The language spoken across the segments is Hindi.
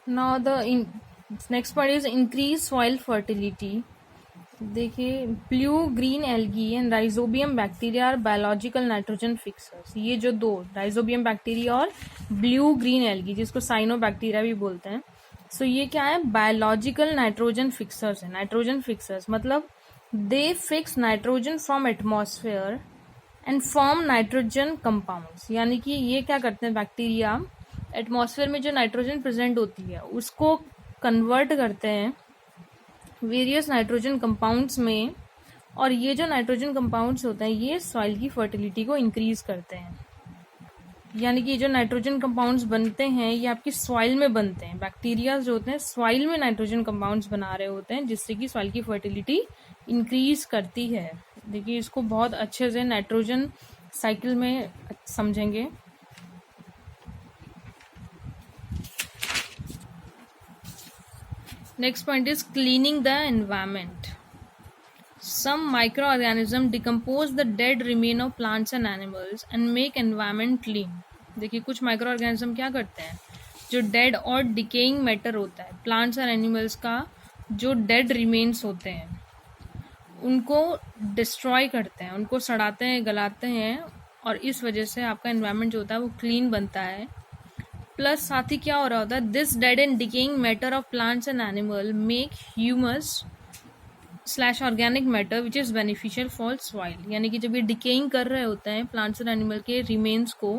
Now the next point is increase soil fertility. देखिए, blue green algae and rhizobium bacteria are biological nitrogen fixers. ये जो दो, राइजोबियम बैक्टीरिया और ब्लू ग्रीन एल्गी, जिसको साइनोबैक्टीरिया भी बोलते हैं, सो ये क्या है, बायोलॉजिकल नाइट्रोजन फिक्सर्स है। नाइट्रोजन फिक्सर्स मतलब they fix nitrogen from atmosphere and form nitrogen compounds. यानी कि ये क्या करते हैं, बैक्टीरिया एटमॉस्फेयर में जो नाइट्रोजन प्रेजेंट होती है उसको कन्वर्ट करते हैं वेरियस नाइट्रोजन कंपाउंड्स में, और ये जो नाइट्रोजन कंपाउंड्स होते हैं ये सॉइल की फर्टिलिटी को इंक्रीज करते हैं। यानी कि जो नाइट्रोजन कंपाउंड्स बनते हैं ये आपकी सॉइल में बनते हैं। बैक्टीरिया जो होते हैं सॉइल में नाइट्रोजन कंपाउंड्स बना रहे होते हैं, जिससे कि सॉइल की फर्टिलिटी इंक्रीज करती है। देखिए, इसको बहुत अच्छे से नाइट्रोजन साइकिल में समझेंगे। Next point is cleaning the environment. Some microorganisms decompose the dead remain of plants and animals and make environment clean. देखिए, कुछ माइक्रो ऑर्गेनिज्म क्या करते हैं, जो डेड और डिकेइंग मैटर होता है प्लांट्स और एनिमल्स का, जो डेड रिमेन्स होते हैं उनको डिस्ट्रॉय करते हैं, उनको सड़ाते हैं, गलाते हैं, और इस वजह से आपका एनवायरनमेंट जो होता है वो क्लीन बनता है। प्लस साथ ही क्या हो रहा होता है, this dead and decaying matter of plants and animal make humus / organic matter which is beneficial for soil. यानी कि जब ये डिकेइंग कर रहे होते हैं प्लांट्स और एनिमल के रिमेन्स को,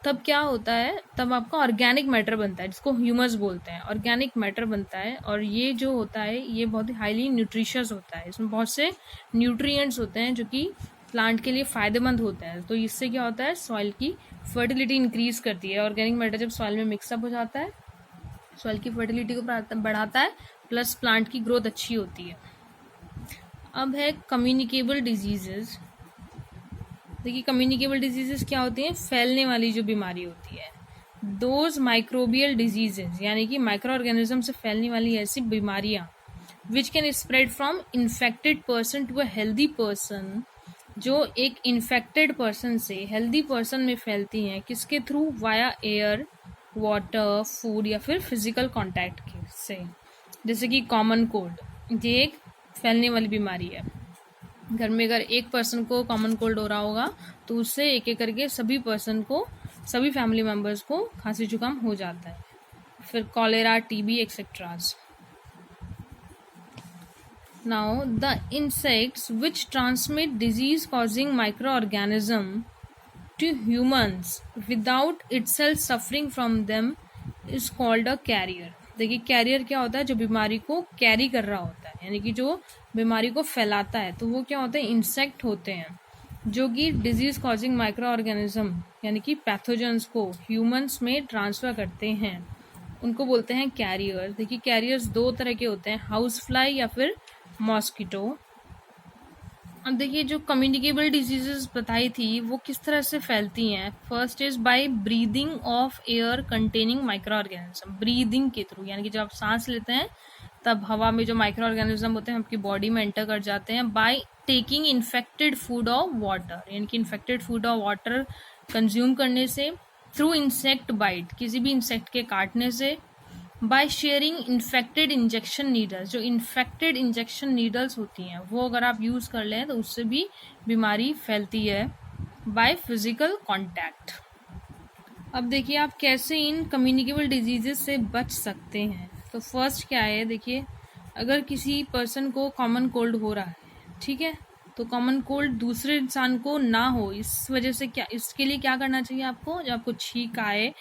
तब क्या होता है, तब आपका ऑर्गेनिक मैटर बनता है, जिसको ह्यूमस बोलते हैं। ऑर्गेनिक मैटर बनता है, और ये जो होता है ये बहुत ही हाईली न्यूट्रिशियस होता है। इसमें बहुत से न्यूट्रिएंट्स होते हैं जो कि प्लांट के लिए फ़ायदेमंद होते हैं। तो इससे क्या होता है, सॉइल की फर्टिलिटी इंक्रीज करती है। ऑर्गेनिक मैटर जब सॉइल में मिक्सअप हो जाता है, सॉइल की फर्टिलिटी को बढ़ाता है, प्लस प्लांट की ग्रोथ अच्छी होती है। अब है कम्युनिकेबल डिजीजेज। देखिए, कम्युनिकेबल डिजीजेस क्या होती हैं, फैलने वाली जो बीमारी होती है। दोज माइक्रोबियल डिजीजेज, यानी कि माइक्रो ऑर्गेनिज्म से फैलने वाली ऐसी बीमारियां which can spread from infected person to a healthy person, जो एक इन्फेक्टेड पर्सन से हेल्दी पर्सन में फैलती हैं। किसके through, via air, water, food या फिर फिजिकल कॉन्टैक्ट से। जैसे कि कॉमन कोल्ड, ये एक फैलने वाली बीमारी है। घर में अगर एक पर्सन को कॉमन कोल्ड हो रहा होगा तो उससे एक एक करके सभी पर्सन को, सभी फैमिली मेम्बर्स को खांसी जुकाम हो जाता है। फिर cholera, TB etcetera. Now the insects which transmit disease causing micro organism to humans without itself suffering from them is called a carrier. देखिए, कैरियर क्या होता है, जो बीमारी को कैरी कर रहा होता है, यानी कि जो बीमारी को फैलाता है। तो वो क्या होते हैं, इंसेक्ट होते हैं, जो कि डिजीज कॉजिंग माइक्रो ऑर्गेनिज्म यानी कि पैथोजेंस को ह्यूमंस में ट्रांसफर करते हैं, उनको बोलते हैं कैरियर। देखिए, कैरियर्स दो तरह के होते हैं, हाउस फ्लाई या फिर मॉस्किटो। अब देखिए, जो कम्युनिकेबल डिजीजेस बताई थी वो किस तरह से फैलती हैं। First is by breathing of air containing micro organism. Breathing के थ्रू, यानी कि जब आप सांस लेते हैं तब हवा में जो माइक्रो ऑर्गेनिज्म होते हैं आपकी बॉडी में एंटर कर जाते हैं। बाय टेकिंग इन्फेक्टेड फूड और वाटर, यानी कि इन्फेक्टेड फूड और वाटर कंज्यूम करने से। थ्रू इंसेक्ट बाइट, किसी भी इंसेक्ट के काटने से। By sharing infected injection needles, जो इन्फेक्टेड इंजेक्शन नीडल्स होती हैं वो अगर आप यूज़ कर लें तो उससे भी बीमारी फैलती है। By physical contact. अब देखिए, आप कैसे इन कम्युनिकेबल डिजीजेस से बच सकते हैं। तो फर्स्ट क्या है, देखिए, अगर किसी पर्सन को कॉमन कोल्ड हो रहा है, ठीक है, तो कॉमन कोल्ड दूसरे इंसान को ना हो, इस वजह से क्या, इसके लिए क्या करना चाहिए आपको, जब आपको छींक आए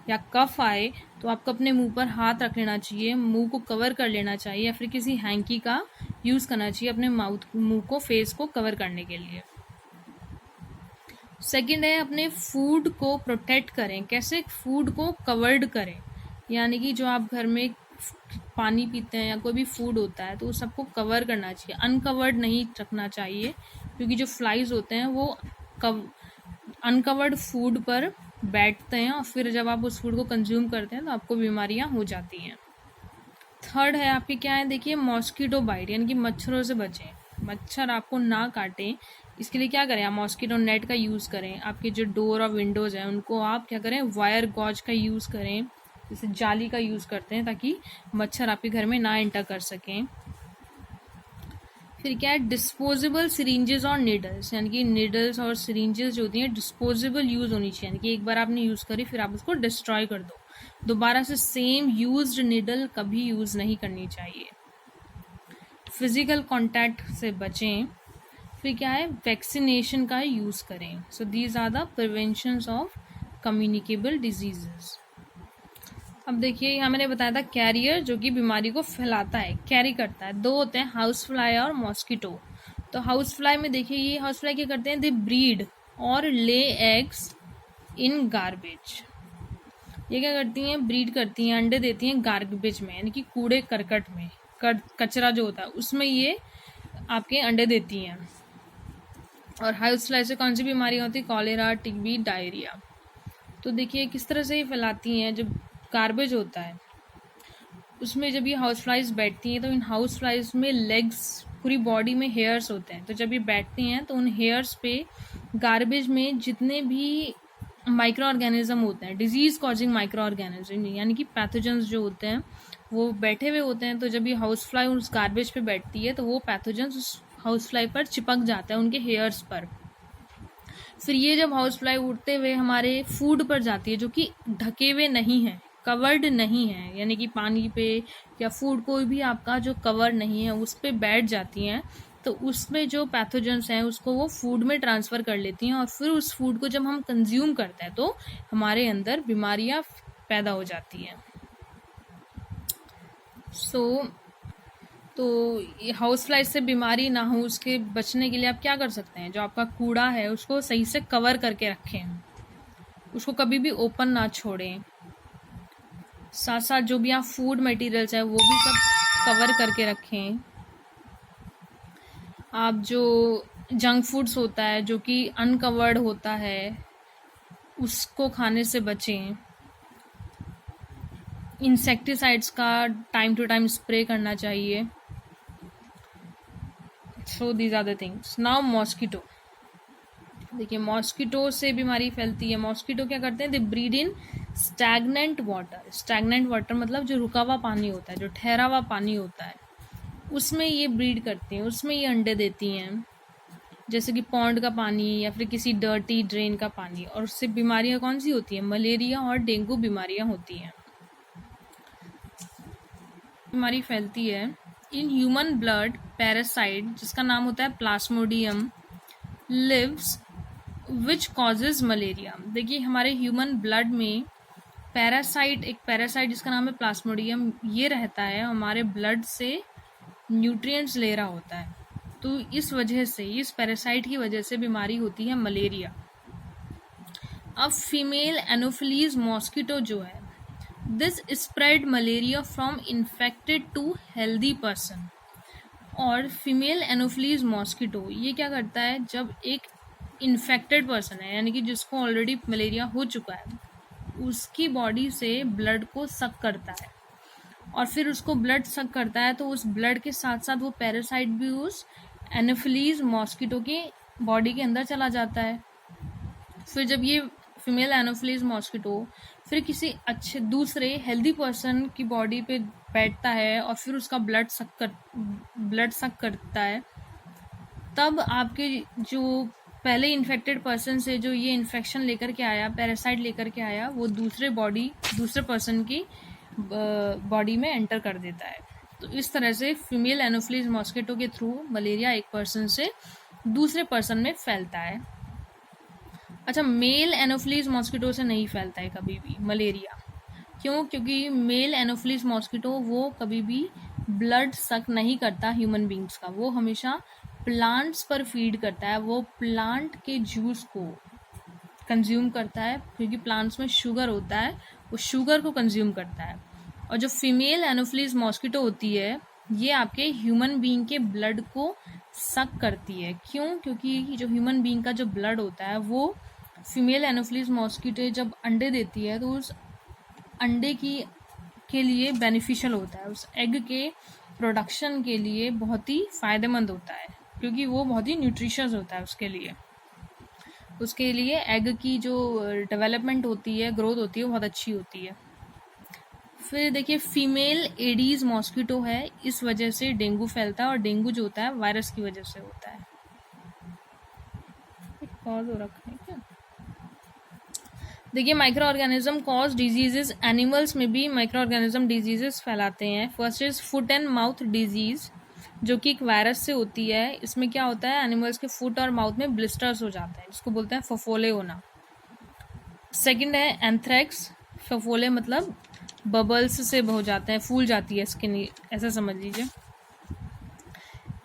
या कफ आए तो आपको अपने मुंह पर हाथ रख लेना चाहिए, मुंह को कवर कर लेना चाहिए, या फिर किसी हैंकी का यूज़ करना चाहिए अपने मुंह को, फेस को कवर करने के लिए। सेकंड है, अपने फूड को प्रोटेक्ट करें। कैसे, फूड को कवर्ड करें, यानी कि जो आप घर में पानी पीते हैं या कोई भी फूड होता है तो उस सबको कवर करना चाहिए, अनकवर्ड नहीं रखना चाहिए, क्योंकि जो फ्लाइज होते हैं वो अनकवर्ड फूड पर बैठते हैं और फिर जब आप उस फूड को कंज्यूम करते हैं तो आपको बीमारियां हो जाती हैं। थर्ड है आपकी क्या है, देखिए, मॉस्किटो बाइट, यानी कि मच्छरों से बचें, मच्छर आपको ना काटें। इसके लिए क्या करें, आप मॉस्किटो नेट का यूज़ करें। आपके जो डोर और विंडोज़ हैं उनको आप क्या करें, वायर गॉज का यूज़ करें। जैसे जाली का यूज़ करते हैं ताकि मच्छर आपके घर में ना एंटर कर सकें। फिर क्या है, डिस्पोजेबल सिरिंजेस और नीडल्स, यानी कि नीडल्स और सिरिंजेस जो होती हैं डिस्पोजेबल यूज़ होनी चाहिए, यानी कि एक बार आपने यूज़ करी फिर आप उसको डिस्ट्रॉय कर दो, दोबारा से सेम यूज्ड नीडल कभी यूज़ नहीं करनी चाहिए। फिजिकल कांटेक्ट से बचें। फिर क्या है, वैक्सीनेशन का यूज़ करें। So these are the preventions of communicable diseases. अब देखिए यहाँ मैंने बताया था कैरियर जो कि बीमारी को फैलाता है, कैरी करता है। दो होते हैं, हाउस फ्लाई और मॉस्किटो। तो हाउस फ्लाई में देखिए, ये हाउस फ्लाई क्या करते हैं, दे ब्रीड और ले एग्स इन गार्बेज। ये क्या करती हैं, ब्रीड करती हैं, अंडे देती हैं गार्बेज में, यानी कि कूड़े करकट में, कचरा जो होता है उसमें ये आपके अंडे देती हैं। और हाउस फ्लाई से कौन सी बीमारियाँ होती है, कॉलेरा, टीबी, डायरिया। तो देखिए किस तरह से ये फैलाती हैं। जब गार्बेज होता है उसमें जब ये हाउस फ्लाइज बैठती हैं तो इन हाउस फ्लाइज में लेग्स, पूरी बॉडी में हेयर्स होते हैं। तो जब ये बैठती हैं तो उन हेयर्स पे गार्बेज में जितने भी माइक्रो ऑर्गेनिज्म होते हैं, डिजीज कॉजिंग माइक्रो ऑर्गेनिज्म यानी कि पैथोजेंस जो होते हैं वो बैठे हुए होते हैं। तो जब ये हाउस फ्लाई उस गार्बेज पे बैठती है तो वो पैथोजेंस उस हाउस फ्लाई पर चिपक जाता है, उनके हेयर्स पर। फिर ये जब हाउस फ्लाई उड़ते हुए हमारे फूड पर जाती है जो कि ढके हुए नहीं है, कवर्ड नहीं है, यानी कि पानी पे या फूड कोई भी आपका जो कवर नहीं है उस पे बैठ जाती हैं, तो उसमें जो पैथोजेंस हैं उसको वो फूड में ट्रांसफ़र कर लेती हैं। और फिर उस फूड को जब हम कंज्यूम करते हैं तो हमारे अंदर बीमारियां पैदा हो जाती हैं। तो हाउस फ्लाई से बीमारी ना हो उसके बचने के लिए आप क्या कर सकते हैं, जो आपका कूड़ा है उसको सही से कवर करके रखें, उसको कभी भी ओपन ना छोड़ें। साथ साथ जो भी आप फूड मटेरियल्स है वो भी सब कवर करके रखें। आप जो जंक फूड्स होता है जो कि अनकवर्ड होता है उसको खाने से बचें। इंसेक्टिसाइड्स का टाइम टू टाइम स्प्रे करना चाहिए। So these are the things. Now mosquito. देखिए मॉस्किटो से बीमारी फैलती है। मॉस्किटो क्या करते हैं, they breed in stagnant water. Stagnant water मतलब जो रुका हुआ पानी होता है, जो ठहरा हुआ पानी होता है, उसमें ये ब्रीड करती हैं, उसमें ये अंडे देती हैं, जैसे कि पॉन्ड का पानी या फिर किसी डर्टी ड्रेन का पानी। और उससे बीमारियां कौन सी होती हैं, मलेरिया और डेंगू बीमारियां होती हैं। बीमारी फैलती है इन ह्यूमन ब्लड पैरासाइट जिसका नाम होता है plasmodium lives which causes malaria. देखिए हमारे ह्यूमन ब्लड में पैरासाइट, एक पैरासाइट जिसका नाम है प्लाज्मोडियम, ये रहता है, हमारे ब्लड से न्यूट्रिएंट्स ले रहा होता है। तो इस वजह से, इस पैरासाइट की वजह से बीमारी होती है मलेरिया। अब फीमेल एनोफिलीज मॉस्किटो जो है, this spread malaria from infected to healthy person. और फीमेल एनोफिलीज मॉस्किटो ये क्या करता है, जब एक इन्फेक्टेड पर्सन है यानी कि जिसको ऑलरेडी मलेरिया हो चुका है, उसकी बॉडी से ब्लड को सक करता है और फिर उसको ब्लड सक करता है, तो उस ब्लड के साथ साथ वो पैरासाइट भी उस एनोफिलीज मॉस्किटो के बॉडी के अंदर चला जाता है। फिर जब ये फीमेल एनोफिलीज मॉस्किटो फिर किसी अच्छे दूसरे हेल्दी पर्सन की बॉडी पे बैठता है और फिर उसका ब्लड सक करता है, तब आपके जो पहले इन्फेक्टेड पर्सन से जो ये इन्फेक्शन लेकर के आया, पैरासाइट लेकर के आया, वो दूसरे पर्सन की बॉडी में एंटर कर देता है। तो इस तरह से फीमेल एनोफिलीज मॉस्किटो के थ्रू मलेरिया एक पर्सन से दूसरे पर्सन में फैलता है। अच्छा, मेल एनोफिलीज मॉस्किटो से नहीं फैलता है कभी भी मलेरिया। क्यों? क्योंकि मेल एनोफिलीज मॉस्किटो वो कभी भी ब्लड सक नहीं करता ह्यूमन बींग्स का, वो हमेशा प्लांट्स पर फीड करता है, वो प्लांट के जूस को कंज्यूम करता है, क्योंकि प्लांट्स में शुगर होता है, वो शुगर को कंज्यूम करता है। और जो फीमेल एनोफिलीज मॉस्किटो होती है ये आपके ह्यूमन बीइंग के ब्लड को सक करती है। क्यों? क्योंकि जो ह्यूमन बीइंग का जो ब्लड होता है वो फीमेल एनोफिलीज मॉस्किटो जब अंडे देती है तो उस अंडे के लिए बेनिफिशियल होता है, उस एग के प्रोडक्शन के लिए बहुत ही फ़ायदेमंद होता है, क्योंकि वो बहुत ही न्यूट्रिशियस होता है उसके लिए एग की जो डेवलपमेंट होती है, ग्रोथ होती है, वो बहुत अच्छी होती है। फिर देखिए फीमेल एडीज मॉस्किटो है, इस वजह से डेंगू फैलता है, और डेंगू जो होता है वायरस की वजह से होता है। कॉज हो रखा है क्या? देखिए micro organism cause diseases, animals में भी माइक्रो ऑर्गेनिज्म डिजीजेस फैलाते हैं। First is foot and mouth disease, जो कि एक वायरस से होती है। इसमें क्या होता है, एनिमल्स के फुट और माउथ में ब्लिस्टर्स हो जाते हैं, जिसको बोलते हैं फफोले होना। सेकंड है एंथ्रेक्स, फफोले मतलब बबल्स से हो जाते हैं, फूल जाती है स्किन, ऐसा समझ लीजिए।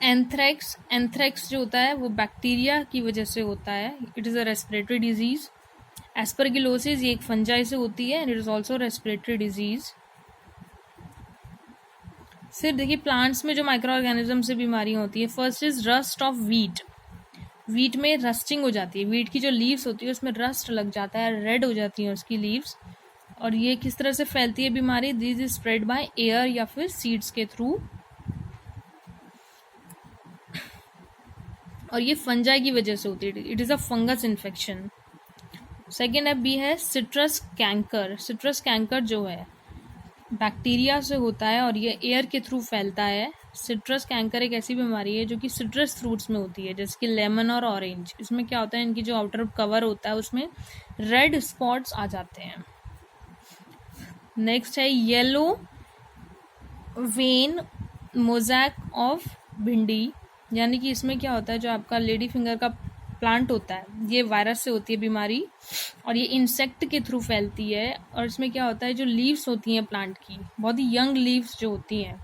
एंथ्रेक्स, एंथ्रेक्स जो होता है वो बैक्टीरिया की वजह से होता है, it is a respiratory disease. Aspergillosis ये एक फंजाई से होती है and it is also respiratory disease. फिर देखिए प्लांट्स में जो माइक्रो ऑर्गेनिज्म से बीमारियां होती है, first is rust of wheat, wheat में रस्टिंग हो जाती है, वीट की जो लीव्स होती है उसमें रस्ट लग जाता है, रेड हो जाती हैं उसकी लीव्स। और ये किस तरह से फैलती है बीमारी, this is spread by air या फिर सीड्स के थ्रू, और ये फंजाई की वजह से होती है, it is a fungus infection. Second है बी है सिट्रस कैंकर, सिट्रस कैंकर जो है बैक्टीरिया से होता है और ये एयर के थ्रू फैलता है। सिट्रस कैंकर एक ऐसी बीमारी है जो कि सिट्रस फ्रूट्स में होती है, जैसे कि लेमन और ऑरेंज। इसमें क्या होता है, इनकी जो आउटर कवर होता है उसमें रेड स्पॉट्स आ जाते हैं। नेक्स्ट है येलो वेन मोजैक ऑफ भिंडी, यानी कि इसमें क्या होता है, जो आपका लेडी फिंगर का प्लांट होता है, ये वायरस से होती है बीमारी और ये इंसेक्ट के थ्रू फैलती है। और इसमें क्या होता है, जो लीव्स होती हैं प्लांट की, बहुत ही यंग लीव्स जो होती हैं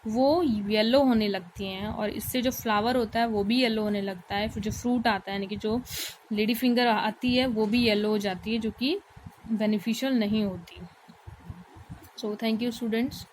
वो येलो होने लगती हैं, और इससे जो फ्लावर होता है वो भी येलो होने लगता है। फिर जो फ्रूट आता है, यानी कि जो लेडी फिंगर आती है वो भी येलो हो जाती है, जो कि बेनिफिशियल नहीं होती। So thank you students.